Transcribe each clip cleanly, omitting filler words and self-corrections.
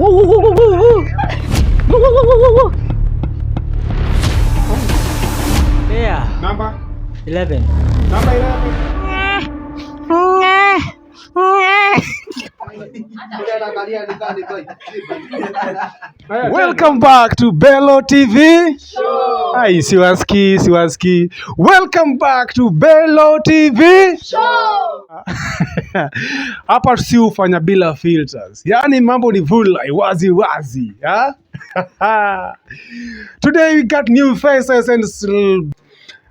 Yeah. Number 11. Number 11. Welcome back to Bello TV. Show. Hi, siwaski. Welcome back to Bello TV. Show. Hapa si ufanya bila filters. Yaani mambo ni vulai, wazi. Today we got new faces and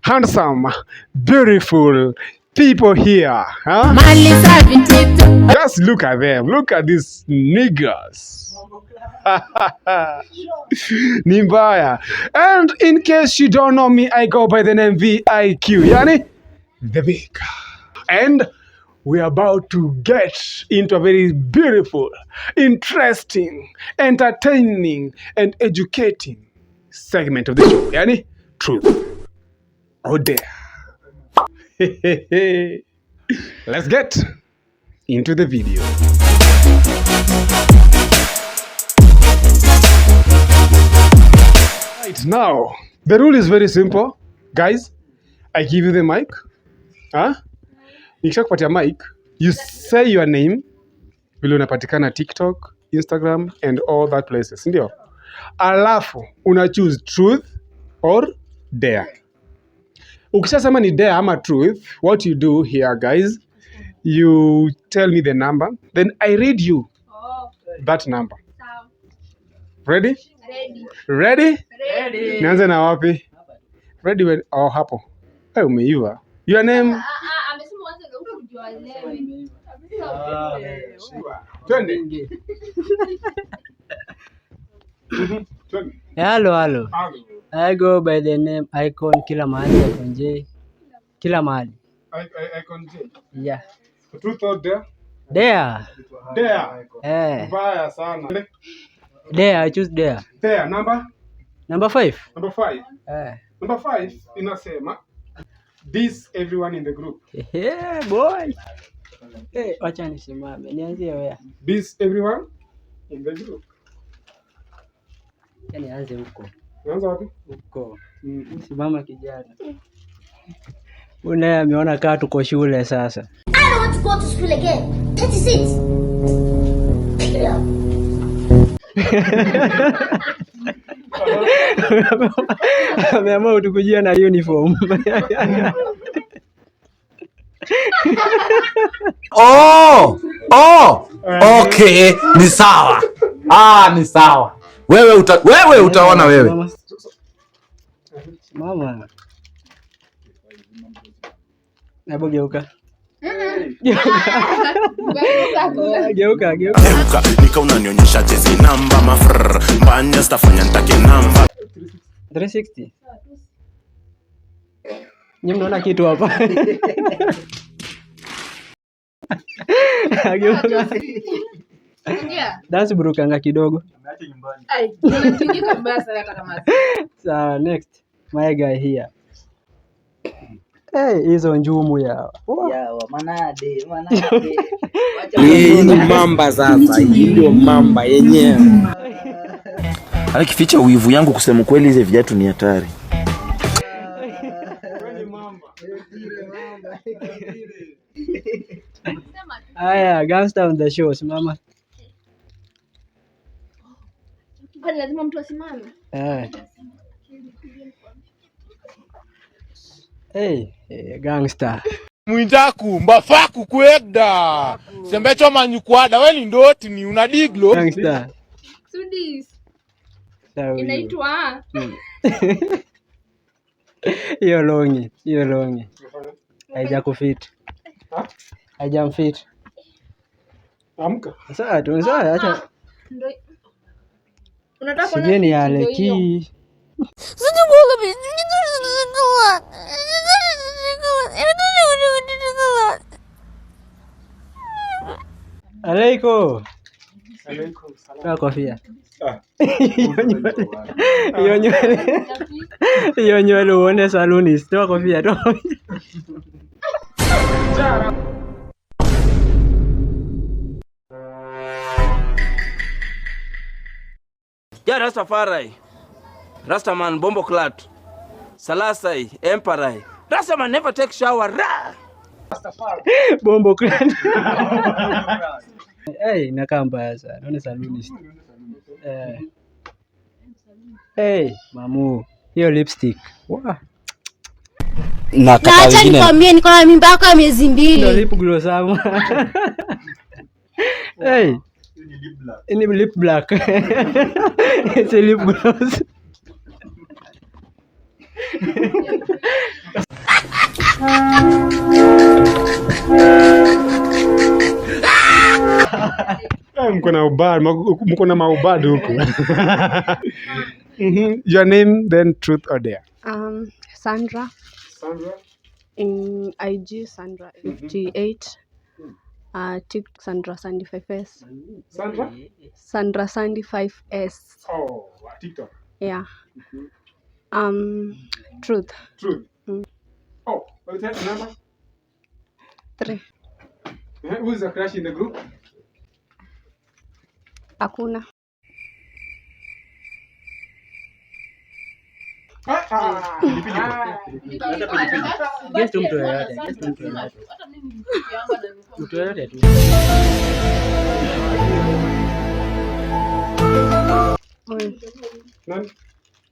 handsome, beautiful people here. Just look at them. Look at these niggas. Nimbaya. And in case you don't know me, I go by the name VIQ. Yani, the big. And we are about to get into a very beautiful, interesting, entertaining, and educating segment of the show. Yani, truth or dare. Let's get into the video. Right now, the rule is very simple. Guys, I give you the mic. Nikishakupatia mic, you say your name, vile unapatikana TikTok, Instagram, and all that places. Ndio? Alafu, una choose truth or dare. Ukishasema ni dare ama truth, what you do here, guys, you tell me the number, then I read you that number. Ready? Ready? Nianze na wapi? Ready when hapo. Umeiva. Your name? Twende. Hello. I go by the name Icon kila mahali, Icon J. Kila mahali. Icon J? Yeah. Truth or dare? Dare. Mbaya sana. Dare, I choose dare. Dare, number? Number 5. Number 5? Number 5 inasema, this everyone in the group. Yeah, boy. Hey, wacha nisimame. Nianzie wewe. This everyone in the group. Nianze huko. Nianze wapi? Huko. Simama kijana. Una ameona kaa tuko shule sasa. I don't want to go to school again. 36. Ameamua utukujia na uniform. Okay, ni sawa. Ni sawa. Wewe utaona wewe. Mama. Hebu geuka. Geuka. Nika unanionyesha jezi namba mafr. Mbanya stafanya nitake namba. 360. Nyinyi mnaona kitu hapa? Geuka. Dance burukanga kidogo. Ameacha nyumbani. Unatingika basi hata kama. So next, my guy here. Hizo njumu ya manade. Hii ni mamba sasa. Hii ndio mamba yenyewe. Alikificha uivu yangu kusema kweli, hizo viatu ni hatari. Haya, gangster on the show, simama. Kwani lazima mtu asimame? Gangster. Mwindaku mbafaku kweda. Sembecho manyukwada we ni ndoti ni unadiglo. Gangster. Sudis. Inaitwa Hiyo longi. Haijakufit. Haijamfit. Amka. Sasa acha. Unataka kuona sijeni aleki. Alayko. Toa kofia. Hiyo nywele uone saluni. Toa kofia. Yeah, Rastafari. Rastaman Bombo Clat. Salasai Emperor. Rastaman never take shower. Bombo Clat. Hey, nakaa mbaya sana. Naona saluni. Hey, mamu. Hiyo lipstick. Wow. Na acha nikwambie niko na mimba yako ya miezi 2. Ndio lip gloss hapo. Hey. Ni lip black. It's a lip gloss. Mko na maubad huko. Your name, then truth or dare? Sandra. Sandra. In IG Sandra 58. TikTok Sandra Sandy 5S. Sandra? Sandra Sandy 5S. Oh, TikTok. Yeah. Truth. Truth. Oh, what's that number? 3. Who is the crush in the group? Hakuna. Guess mtu yoyote. Mtu yoyote tu.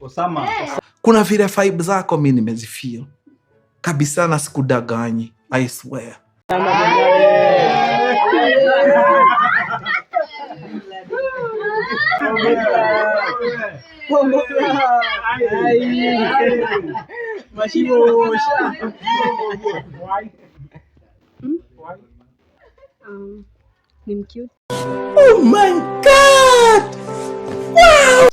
Osama. Kuna vile vibe zako mimi nimezifeel kabisa na sikudaganyi, I swear. Ni mcute. Oh my god! Wow!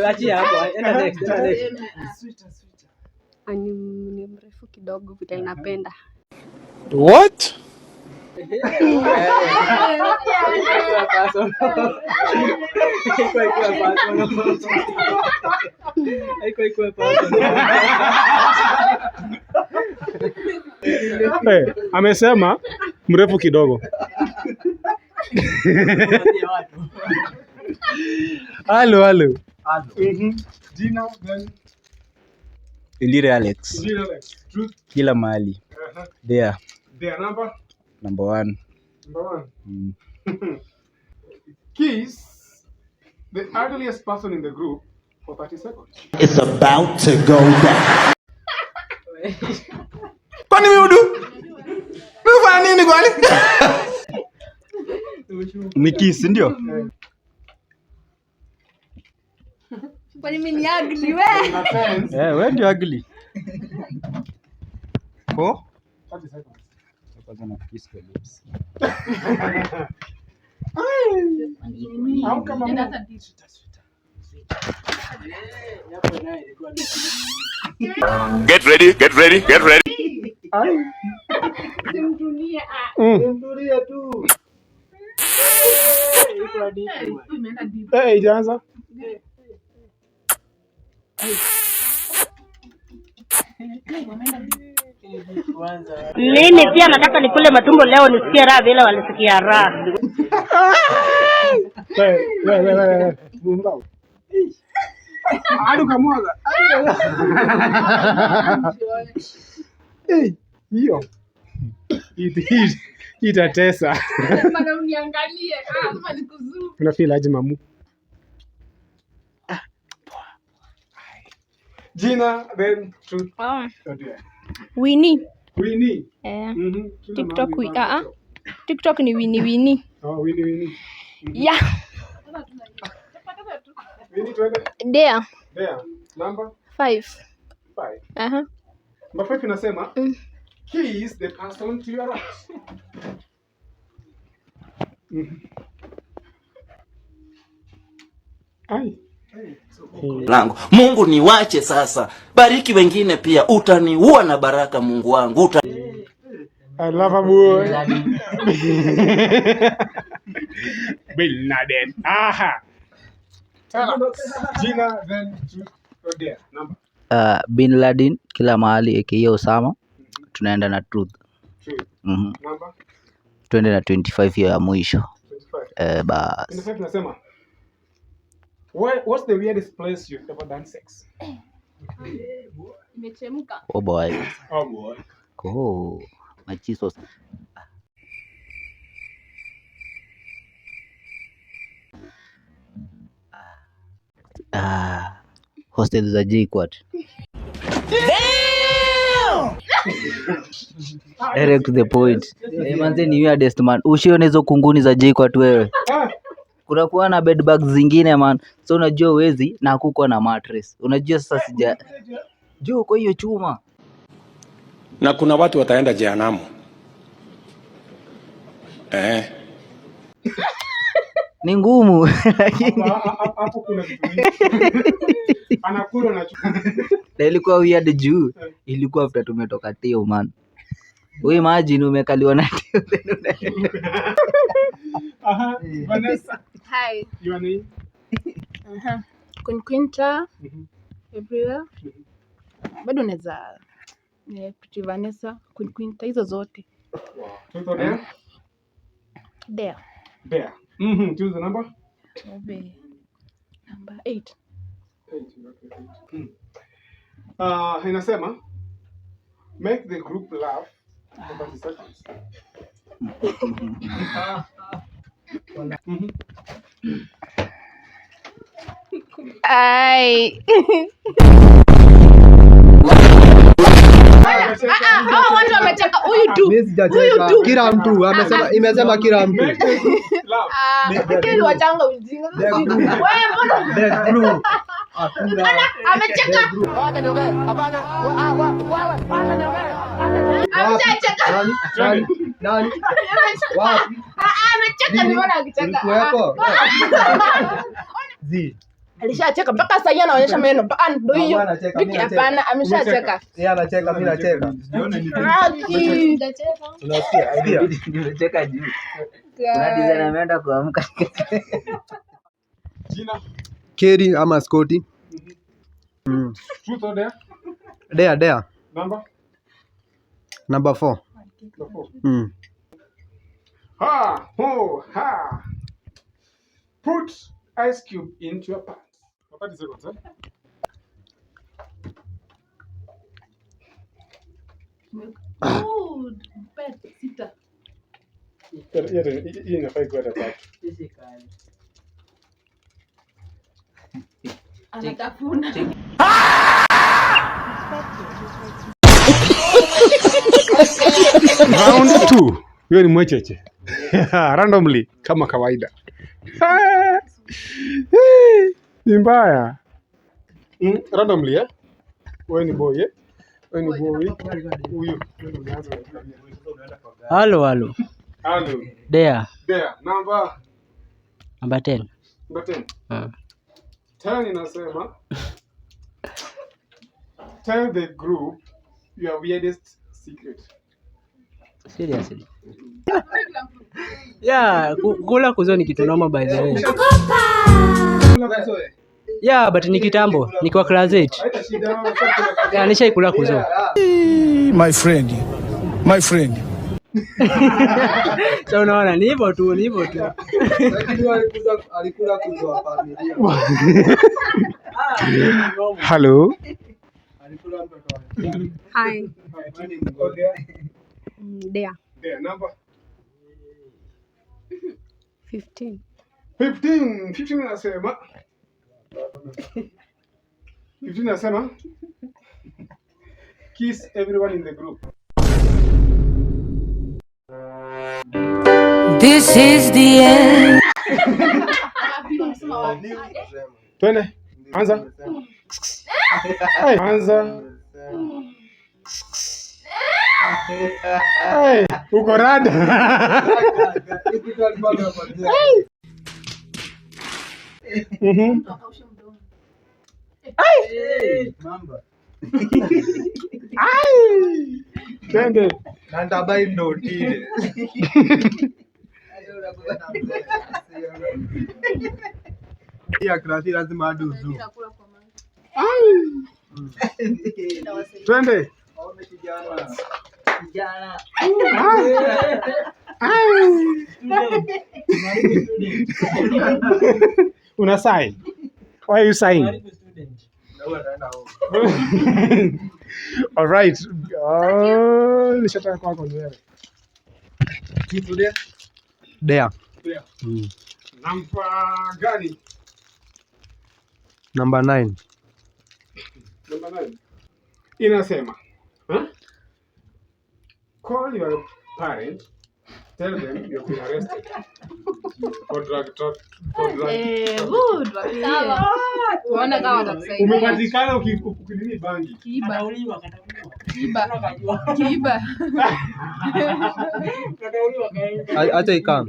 Achia hapo. Enda next. Ni mrefu kidogo vile inapenda. What? Hey, amesema mrefu kidogo. Hello. Jina gani? Elire Alex. Truth. Kila mahali. There. Their number? Number 1. Number 1. Kiss the ugliest person in the group for 30 seconds. It's about to go down. Kwani miudu? Mfanya nini kwani? Ni kiss ndio? Kwani mimi ni ugly wewe? Wewe ndio ugly. Oh? 30 seconds. Kwanza na kiss kwa lips. Au kama Get ready, get ready, get ready. Simtulie tu. Ijaanza. Mimi pia nataka nikule matumbo leo nisikie raha vile walisikia raha. Wewe. Bumbao. Adu kamwaga. Hiyo. Itatesa. Bana uniangalie. Kama nikuzuru. Una feel aje mamu? Jina then truth. Winnie. Winnie. TikTok TikTok ni Winnie. Oh, Winnie. Yeah. Winnie twende. There. Number 5. 5. Number 5 inasema kiss the person to your right. Langu. Mungu niwache sasa. Bariki wengine pia. Utaniua na baraka Mungu wangu. I love a boy. Bin Laden. Aha. Jina then there. Number. Bin Laden kila mahali aka Osama. Tunaenda na truth. Number. Tuende na 25 ya mwisho. 25. Bas. Inasema tunasema What's the weirdest place you've ever done sex? Imechemka. Oh boy. Oh boy. Oh, my Jesus. Hostel za JKUAT. Direct to the point. Manze ni weirdest man. Ushione hizo kunguni za JKUAT wewe. Kuna kuwa na bed bugs zingine man. So unajua wezi na kuko na mattress. Unajua sasa sija juu kwa hiyo chuma. Na kuna watu wataenda jehanamu. Ni ngumu lakini hapo kuna kitu mingi. Anakula na chukua. na ilikuwa weird juu. Ilikuwa after tumetoka Teo man. Wewe imagine umekaliwa na Teo then unaenda. Vanessa. Hi. Your name? Quinta. Everywhere. Bado naweza Pretty Vanessa, Quinta hizo zote. Truth or dare? Dare. Dare. Choose the number. Number 8. Inasema make the group laugh for 30 seconds. Ai. Watu wamecheka. Huyu tu. Kila mtu amesema, imesema kila mtu. Kile wachanga ujinga. Wewe mbona? Amecheka. Amecheka. Nani? Wapi? Amecheka ni mbona akicheka? Alishacheka mpaka sasa anaonyesha meno. Ndio hiyo. Biki hapana ameshacheka. Yeye anacheka, mimi nacheka. Unasikia idea? Nimecheka juu. Kuna design ameenda kuamka. Jina? Kerry ama Scotty? Truth or dare? Dare. Number? Number 4. Ha! Ho! Ha! Put ice cube into your pants. 30 seconds, Sita. Hii inafai kuwa tatu. Anatafuna. Round 2. Hiyo ni mwecheche. Randomly kama kawaida. Ni mbaya. Randomly wewe ni boy Wewe ni boy. Huyu. Halo. Dare. Number 10. Number 10. 10 inasema tell the group your weirdest secret. Seriously. Yeah, kula kuzo ni kitu noma by the way. Yeah, but ni kitambo, nikiwa class 8. Yeah, nishaikula kuzo. My friend. So unaona ni hivyo tu. Lakini alikula kuzo wa familia. Hello. Hi. Dare. Number 15. 15 nasema. 15 nasema kiss everyone in the group. This is the end. Twende. Anza. Anza. Hey, uko rada. Twende. Nandabai ndotile. Ya klasi lazima aduzu. Twende. Kijana. Unasai. Why are you sighing? All right. Nishataka kwako ni wewe. Kitu dia? Dea. Namba gani? Number 9. Namba 9. Inasema, call your parent, tell them you've been arrested for drug Good. Tuone kama watakusaidia. Umepatikana ukinini bangi. Kiiba. Hata ikam.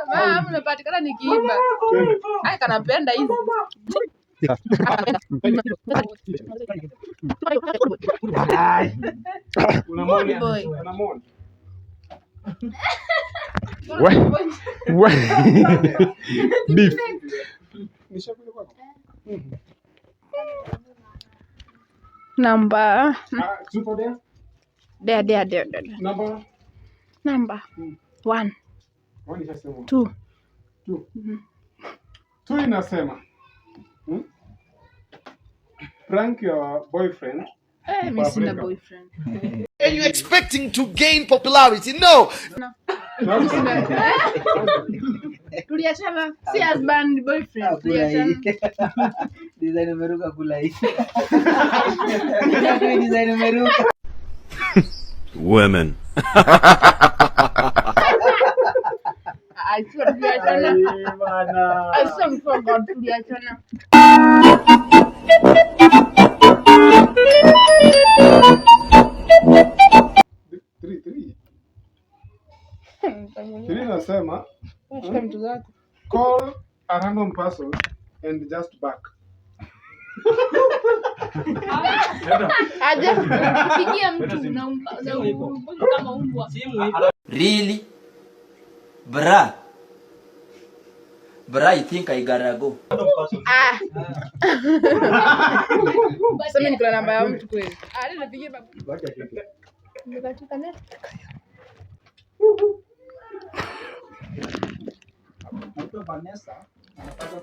Mama, umepatikana ni kiiba. Ai kanapenda hizi. Unamwona? Beef. Number. Tupo there? There. Number 1. 2. 2 inasema, prank your boyfriend. Mimi sina boyfriend. Are you expecting to gain popularity? No. Tuliachana, si husband boyfriend. Tuliachana. Design umeruka kula hii. Design umeruka. Women. I swear tuliachana. I swear for God tuliachana. Three nasema, call a random person and just back. Aje pigia mtu na kama umbwa. Really? Bra, I think I gotta go. Sasa niko na namba ya mtu kweli. Ndio napigia babu. Nimekatika net. Vanessa anapata